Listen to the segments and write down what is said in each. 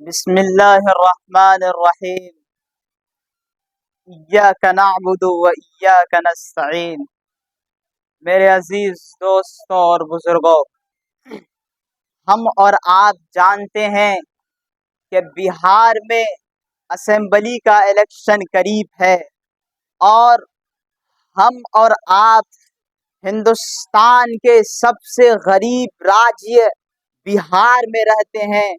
बिस्मिल्लाहिर्रहमानिर्रहीम। इय्याका नअबुदु व इय्याका नस्तईन। मेरे अजीज दोस्तों और बुजुर्गों, हम और आप जानते हैं कि बिहार में असेंबली का इलेक्शन करीब है और हम और आप हिंदुस्तान के सबसे गरीब राज्य बिहार में रहते हैं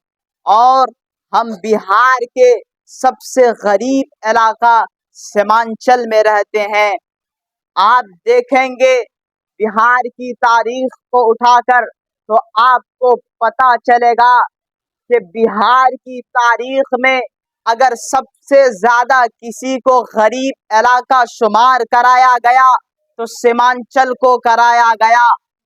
और हम बिहार के सबसे गरीब इलाका सीमांचल में रहते हैं। आप देखेंगे बिहार की तारीख को उठाकर तो आपको पता चलेगा कि बिहार की तारीख में अगर सबसे ज्यादा किसी को गरीब इलाका शुमार कराया गया तो सीमांचल को कराया गया।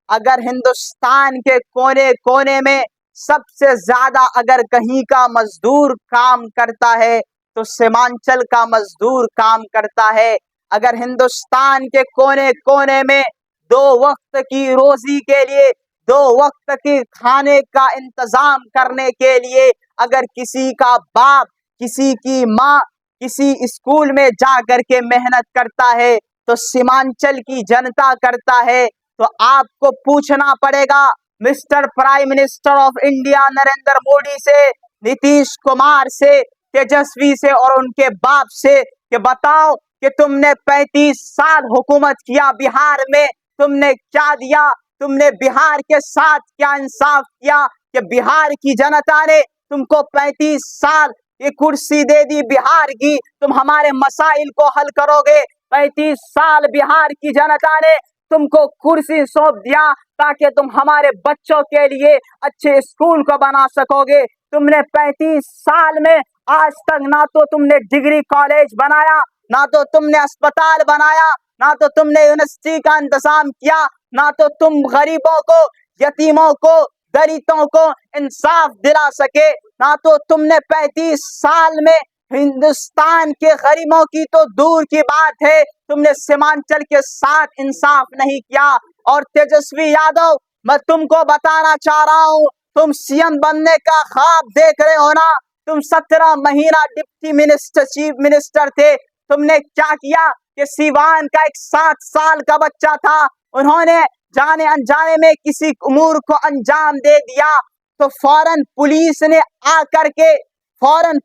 अगर हिंदुस्तान के कोने कोने में सबसे ज्यादा अगर कहीं का मजदूर काम करता है तो सीमांचल का मजदूर काम करता है। अगर हिंदुस्तान के कोने कोने में दो वक्त की रोजी के लिए, दो वक्त के खाने का इंतजाम करने के लिए अगर किसी का बाप, किसी की माँ किसी स्कूल में जा करके मेहनत करता है तो सीमांचल की जनता करता है। तो आपको पूछना पड़ेगा mister prime minister of India Narendra Modi से, नीतीश कुमार से, तेजस्वी से और उनके बाप से कि बताओ कि तुमने 35 साल हुकूमत किया बिहार में, तुमने क्या दिया? तुमने बिहार के साथ क्या इंसाफ किया कि बिहार की जनता ने तुमको 35 साल ये कुर्सी दे दी बिहार की, तुम हमारे मसाइल को हल करोगे। 35 साल बिहार की जनता ने तुमको कुर्सी सौंप दिया ताकि तुम हमारे बच्चों के लिए अच्छे स्कूल को बना सकोगे। तुमने 35 साल में आज तक ना तो तुमने डिग्री कॉलेज बनाया, ना तो तुमने अस्पताल बनाया, ना तो तुमने यूनिवर्सिटी का इंतजाम किया, ना तो तुम गरीबों को, यतीमों को, दलितों को इंसाफ दिला सके, ना तो तुमने 35 साल में हिंदुस्तान के गरीबों की तो दूर की बात है, तुमने सीमांचल के साथ इंसाफ नहीं किया। और तेजस्वी यादव, मैं तुमको बताना चाह रहा हूँ, तुम सीएम बनने का ख्वाब देख रहे हो ना, तुम 17 महीना डिप्टी मिनिस्टर, चीफ मिनिस्टर थे। तुमने क्या किया कि सीवान का एक 7 साल का बच्चा था, उन्होंने जाने अनजाने में किसी उमूर को अंजाम दे दिया तो फौरन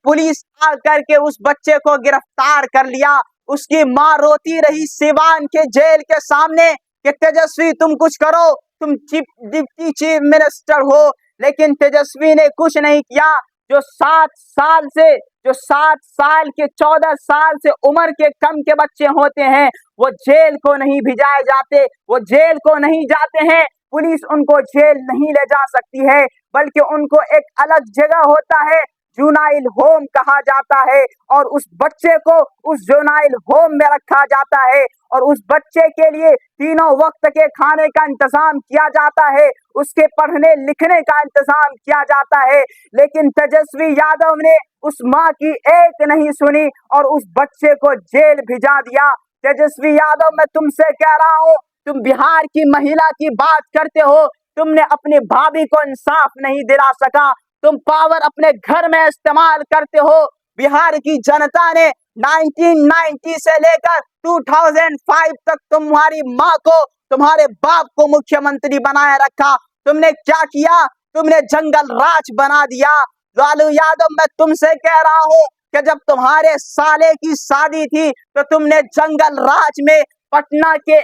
पुलिस आकर के उस बच्चे को गिरफ्तार कर लिया। उसकी माँ रोती रही सीवान के जेल के सामने कि तेजस्वी तुम कुछ करो, तुम डिप्टी चीफ मिनिस्टर हो, लेकिन तेजस्वी ने कुछ नहीं किया। जो 7 साल के 14 साल से उम्र के कम के बच्चे होते हैं वो जेल को नहीं भिजाए जाते, वो जेल को नहीं जाते हैं, पुलिस उनको जेल नहीं ले जा सकती है, बल्कि उनको एक अलग जगह होता है, जुनाइल होम कहा जाता है, और उस बच्चे को उस जुनाइल होम में रखा जाता है और उस बच्चे के लिए तीनों वक्त के खाने का इंतजाम किया जाता है, उसके पढ़ने लिखने का इंतजाम किया जाता है। लेकिन तेजस्वी यादव ने उस माँ की एक नहीं सुनी और उस बच्चे को जेल भिजा दिया। तेजस्वी यादव, मैं तुमसे कह रहा हूँ, तुम बिहार की महिला की बात करते हो, तुमने अपनी भाभी को इंसाफ नहीं दिला सका, तुम पावर अपने घर में इस्तेमाल करते हो। बिहार की जनता ने 1990 से लेकर 2005 तक तुम्हारी माँ को, तुम्हारे बाप को मुख्यमंत्री बनाए रखा। तुमने क्या किया? तुमने जंगल राज बना दिया। लालू यादव, मैं तुमसे कह रहा हूँ कि जब तुम्हारे साले की शादी थी तो तुमने जंगल राज में पटना के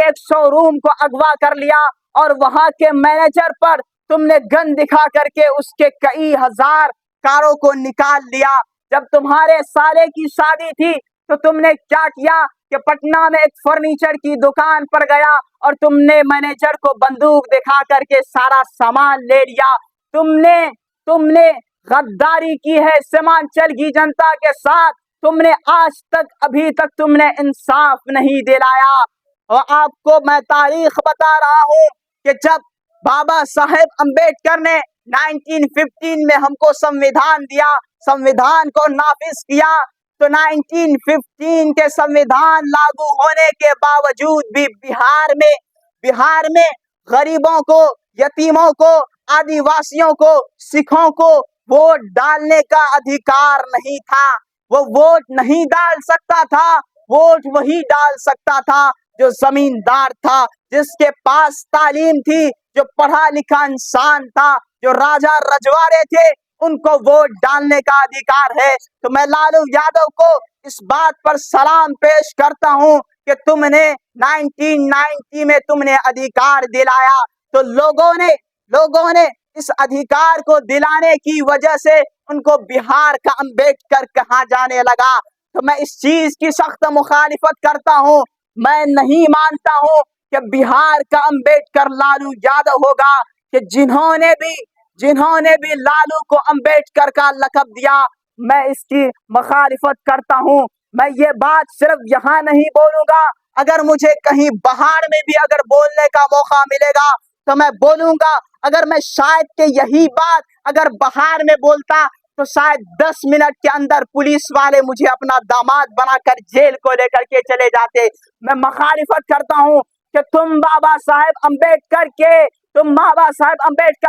एक शोरूम को अगवा कर लिया और वहां के मैनेजर पर तुमने गन दिखा करके उसके कई हजार कारों को निकाल लिया। जब तुम्हारे साले की शादी थी तो तुमने क्या किया कि पटना में एक फर्नीचर की दुकान पर गया और तुमने मैनेजर को बंदूक दिखा करके सारा सामान ले लिया। तुमने गद्दारी की है सीमांचल की जनता के साथ। तुमने आज तक, अभी तक तुमने इंसाफ नहीं दिलाया। और आपको मैं तारीख बता रहा हूँ कि जब बाबा साहेब अंबेडकर ने 1915 में हमको संविधान दिया, संविधान को नाफिज किया, तो 1915 के संविधान लागू होने के बावजूद भी बिहार में गरीबों को, यतीमों को, आदिवासियों को, सिखों को वोट डालने का अधिकार नहीं था, वो वोट नहीं डाल सकता था। वोट वही डाल सकता था जो जमींदार था, जिसके पास तालीम थी, जो पढ़ा लिखा इंसान था, जो राजा रजवाड़े थे, उनको वोट डालने का अधिकार है। तो मैं लालू यादव को इस बात पर सलाम पेश करता हूं कि तुमने 1990 में तुमने अधिकार दिलाया, तो लोगों ने इस अधिकार को दिलाने की वजह से उनको बिहार का अंबेडकर कहा जाने लगा। तो मैं इस चीज की सख्त मुखालिफत करता हूं। मैं नहीं मानता हूं कि बिहार का अंबेडकर लालू यादव होगा, कि जिन्होंने भी लालू को अंबेडकर का लक़ब दिया। मैं इसकी मुखालिफत करता हूं। मैं ये बात सिर्फ यहाँ नहीं बोलूंगा, अगर मुझे कहीं बाहर में भी अगर बोलने का मौका मिलेगा तो मैं बोलूंगा। अगर मैं शायद के यही बात अगर बाहर में बोलता तो शायद 10 मिनट के अंदर पुलिस वाले मुझे अपना दामाद बनाकर जेल को लेकर के चले जाते। मैं मुखालिफत करता हूं कि तुम बाबा साहेब अंबेडकर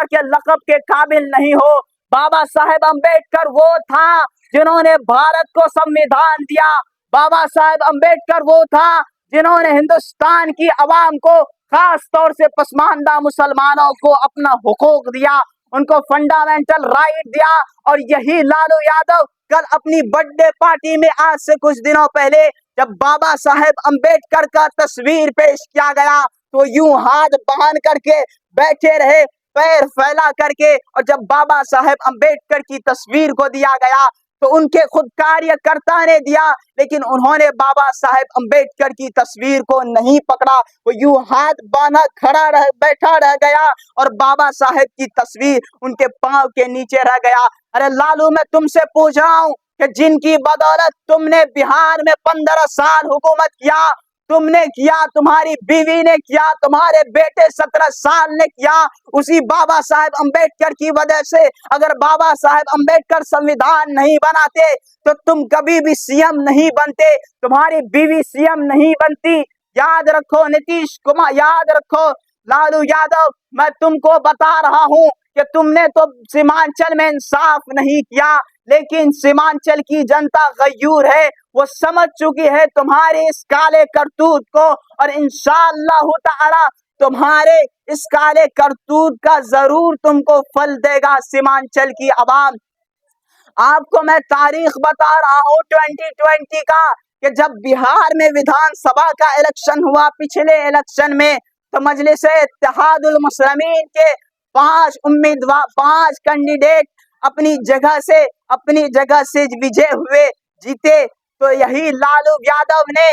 के लक़ब के काबिल नहीं हो। बाबा साहेब अंबेडकर वो था जिन्होंने भारत को संविधान दिया। बाबा साहेब अंबेडकर वो था जिन्होंने हिंदुस्तान की आवाम को, खास तौर से पसमानदा मुसलमानों को अपना हुकूक दिया, उनको फंडामेंटल राइट दिया। और यही लालू यादव कल अपनी बर्थडे पार्टी में आज से कुछ दिनों पहले जब बाबा साहेब अंबेडकर का तस्वीर पेश किया गया तो यूं हाथ बांध करके बैठे रहे, पैर फैला करके। और जब बाबा साहेब अंबेडकर की तस्वीर को दिया गया तो उनके खुद कार्यकर्ता ने दिया, लेकिन उन्होंने बाबा साहेब अंबेडकर की तस्वीर को नहीं पकड़ा। वो यूं हाथ बांधा बैठा रह गया और बाबा साहेब की तस्वीर उनके पांव के नीचे रह गया। अरे लालू, मैं तुमसे पूछ रहा हूं कि जिनकी बदौलत तुमने बिहार में 15 साल हुकूमत किया, तुमने किया, तुम्हारी बीवी ने किया, तुम्हारे बेटे 17 साल ने किया, उसी बाबा साहेब अंबेडकर की वजह से। अगर बाबा साहेब अंबेडकर संविधान नहीं बनाते तो तुम कभी भी सीएम नहीं बनते, तुम्हारी बीवी सीएम नहीं बनती। याद रखो नीतीश कुमार, याद रखो लालू यादव, मैं तुमको बता रहा हूं कि तुमने तो सीमांचल में इंसाफ नहीं किया, लेकिन सीमांचल की जनता गयूर है, वो समझ चुकी है तुम्हारे इस काले करतूत को। और इंशाअल्लाह ताला तुम्हारे इस काले करतूत का जरूर तुमको फल देगा सीमांचल की आवाम। आपको मैं तारीख बता रहा हूँ 2020 का, कि जब बिहार में विधानसभा का इलेक्शन हुआ, पिछले इलेक्शन में, तो मजलिस-ए-इत्तेहादुल मुस्लिमीन के 5 कैंडिडेट अपनी जगह से विजय हुए, जीते। तो यही लालू यादव ने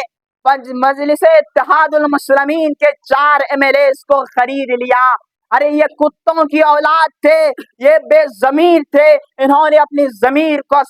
मजलिस-ए-इत्तेहादुल मुस्लिमीन के 4 एमएलएस को खरीद लिया। अरे ये कुत्तों की औलाद थे, ये बेजमीर थे, इन्होंने अपनी जमीर का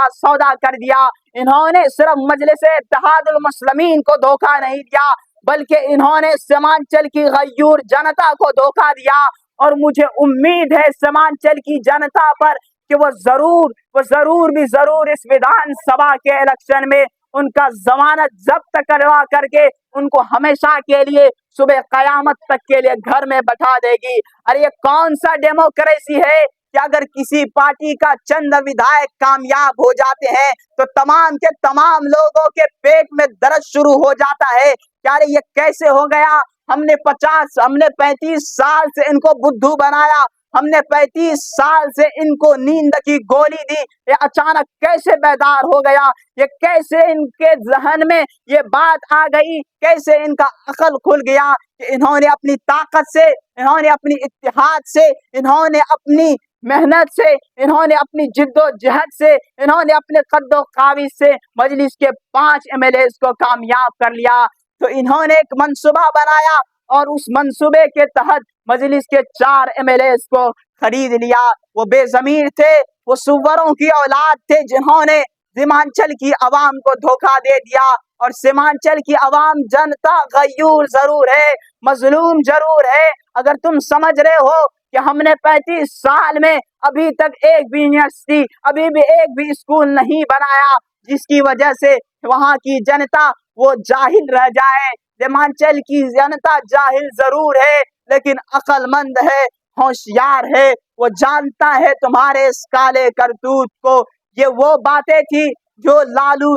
सौदा कर दिया। इन्होंने सिर्फ मजलिस-ए-इत्तेहादुल मुस्लिमीन को धोखा नहीं दिया, बल्कि इन्होंने सीमांचल की गयूर जनता को धोखा दिया। और मुझे उम्मीद है सीमांचल की जनता पर कि वो जरूर इस विधानसभा के इलेक्शन में उनका जमानत जब्त करवा करके उनको हमेशा के लिए सुबह कयामत तक के लिए घर में बैठा देगी। अरे ये कौन सा डेमोक्रेसी है कि अगर किसी पार्टी का चंद विधायक कामयाब हो जाते हैं तो तमाम के तमाम लोगों के पेट में दर्द शुरू हो जाता है। क्या ये कैसे हो गया? हमने 35 साल से इनको बुद्धू बनाया, हमने 35 साल से इनको नींद की गोली दी, ये अचानक कैसे बेदार हो गया? ये कैसे इनके जहन में ये बात आ गई? कैसे इनका अकल खुल गया कि इन्होंने अपनी ताकत से, इन्होंने अपनी इत्तेहाद से, इन्होंने अपनी मेहनत से, इन्होंने अपनी जिद्दोजहद से, इन्होंने अपने कद्दो-काबिज से मजलिस के 5 एमएलएस को कामयाब कर लिया। तो इन्होंने एक मंसूबा बनाया और उस मंसूबे के तहत मजलिस के 4 एमएलएस को खरीद लिया। वो बेजमीर थे, वो सुवरों की औलाद थे, जिन्होंने सीमांचल की आवाम को धोखा दे दिया। और सीमांचल की आवाम जनता गयूर जरूर है, मजलूम जरूर है। अगर तुम समझ रहे हो कि हमने 35 साल में अभी तक एक भी यूनिवर्सिटी, अभी भी एक भी स्कूल नहीं बनाया, जिसकी वजह से वहां की जनता वो जाहिल रह जाए। सीमांचल की जनता जाहिल जरूर है, लेकिन अक्लमंद है, होशियार है। वो जानता है तुम्हारे इस काले करतूत को। ये वो बातें थी जो लालू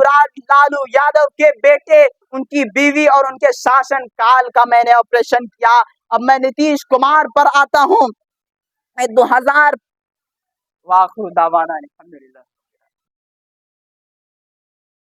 यादव के बेटे, उनकी बीवी और उनके शासन काल का मैंने ऑपरेशन किया। अब मैं नीतीश कुमार पर आता हूं। 2000 वाखिर दावाना अल्हम्दुलिल्लाह।